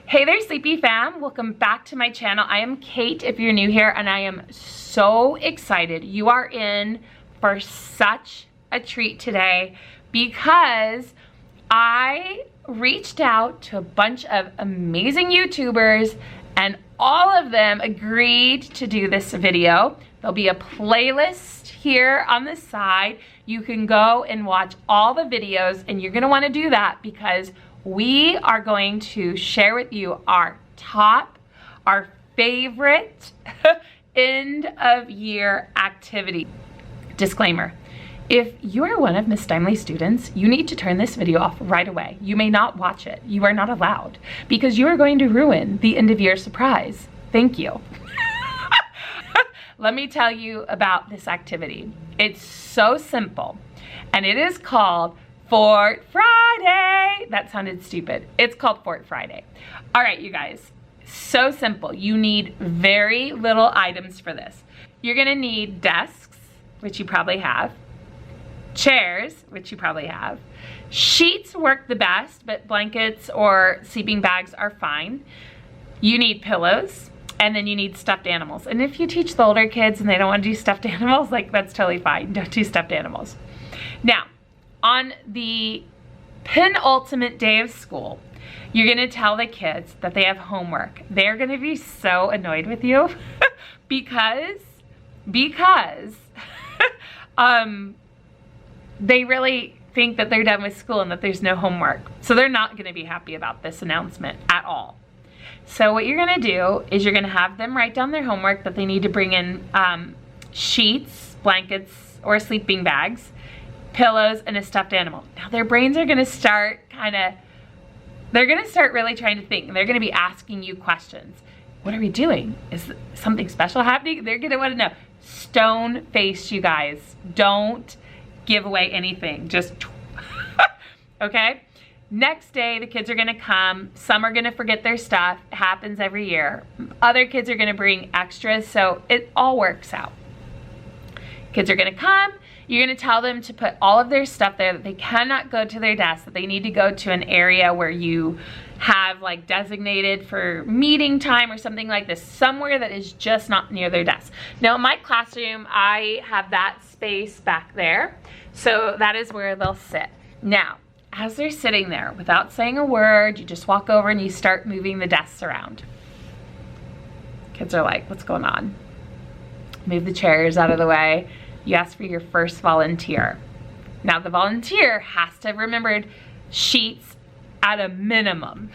Hey there, Sleepy fam. Welcome back to my channel. I am Kate if you're new here, and I am so excited. You are in for such a treat today because I reached out to a bunch of amazing YouTubers and all of them agreed to do this video. There'll be a playlist here on the side. You can go and watch all the videos, and you're gonna wanna do that because we are going to share with you our favorite end of year activity. Disclaimer, if you are one of Miss Steinley's students, you need to turn this video off right away. You may not watch it. You are not allowed because you are going to ruin the end of year surprise. Thank you. Let me tell you about this activity. It's so simple and it is called Fort Friday. That sounded stupid. It's called Fort Friday. All right, you guys, so simple. You need very little items for this. You're gonna need desks, which you probably have, chairs, which you probably have, sheets work the best, but blankets or sleeping bags are fine. You need pillows, and then you need stuffed animals. And if you teach the older kids and they don't want to do stuffed animals, like that's totally fine. Don't do stuffed animals. Now, on the penultimate day of school, you're gonna tell the kids that they have homework. They're gonna be so annoyed with you because they really think that they're done with school and that there's no homework. So they're not gonna be happy about this announcement at all. So what you're gonna do is you're gonna have them write down their homework that they need to bring in sheets, blankets, or sleeping bags, pillows, and a stuffed animal. Now their brains are gonna start they're gonna start really trying to think. They're gonna be asking you questions. What are we doing? Is something special happening? They're gonna wanna know. Stone face, you guys. Don't give away anything, just, okay? Next day, the kids are gonna come. Some are gonna forget their stuff. It happens every year. Other kids are gonna bring extras, so it all works out. Kids are gonna come. You're gonna tell them to put all of their stuff there, that they cannot go to their desk, that they need to go to an area where you have like designated for meeting time or something like this, somewhere that is just not near their desk. Now in my classroom, I have that space back there, so that is where they'll sit. Now, as they're sitting there, without saying a word, you just walk over and you start moving the desks around. Kids are like, what's going on? Move the chairs out of the way. You ask for your first volunteer. Now the volunteer has to have remembered sheets at a minimum.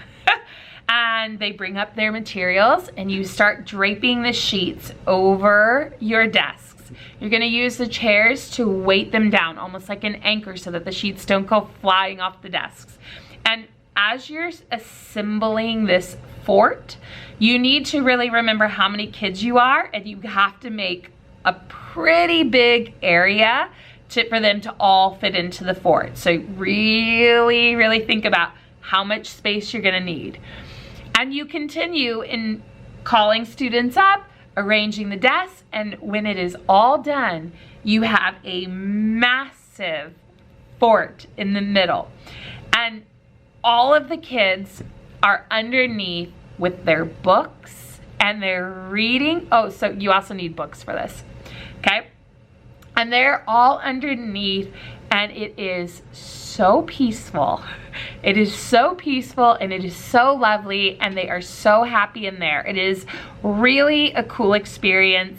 And they bring up their materials and you start draping the sheets over your desks. You're gonna use the chairs to weight them down, almost like an anchor, so that the sheets don't go flying off the desks. And as you're assembling this fort, you need to really remember how many kids you are, and you have to make a pretty big area for them to all fit into the fort. So really, really think about how much space you're gonna need. And you continue in calling students up, arranging the desks, and when it is all done, you have a massive fort in the middle. And all of the kids are underneath with their books and they're reading. Oh, so you also need books for this. Okay, and they're all underneath, and it is so peaceful. It is so peaceful and it is so lovely, and they are so happy in there. It is really a cool experience.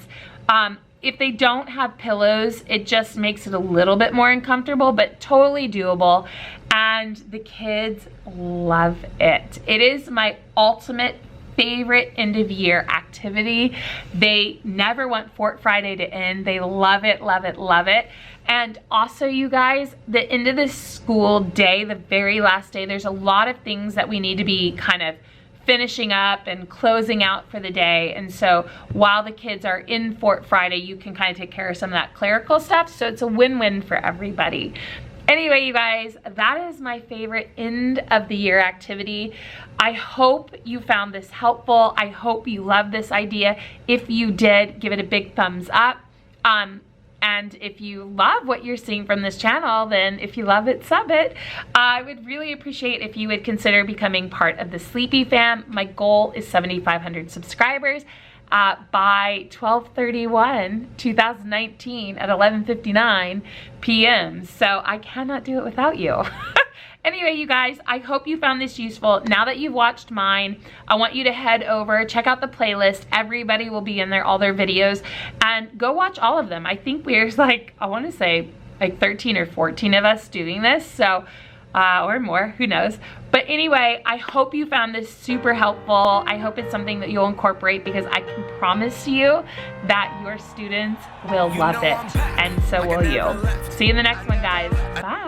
If they don't have pillows, it just makes it a little bit more uncomfortable, but totally doable, and the kids love it. It is my ultimate favorite end of year activity. They never want Fort Friday to end. They love it, love it, love it. And also, you guys, the end of the school day, the very last day, there's a lot of things that we need to be kind of finishing up and closing out for the day. And so while the kids are in Fort Friday, you can kind of take care of some of that clerical stuff. So it's a win-win for everybody. Anyway, you guys, that is my favorite end of the year activity. I hope you found this helpful. I hope you love this idea. If you did, give it a big thumbs up. And if you love what you're seeing from this channel, then if you love it, sub it. I would really appreciate if you would consider becoming part of the Sleepy fam. My goal is 7,500 subscribers by 12/31/2019 at 11:59 p.m. So I cannot do it without you. Anyway, you guys, I hope you found this useful. Now that you've watched mine, I want you to head over, check out the playlist. Everybody will be in there, all their videos, and go watch all of them. I think there's like, I want to say like 13 or 14 of us doing this, so, or more, who knows. But anyway, I hope you found this super helpful. I hope it's something that you'll incorporate, because I can promise you that your students will love it, and so will you. See you in the next one, guys. Bye.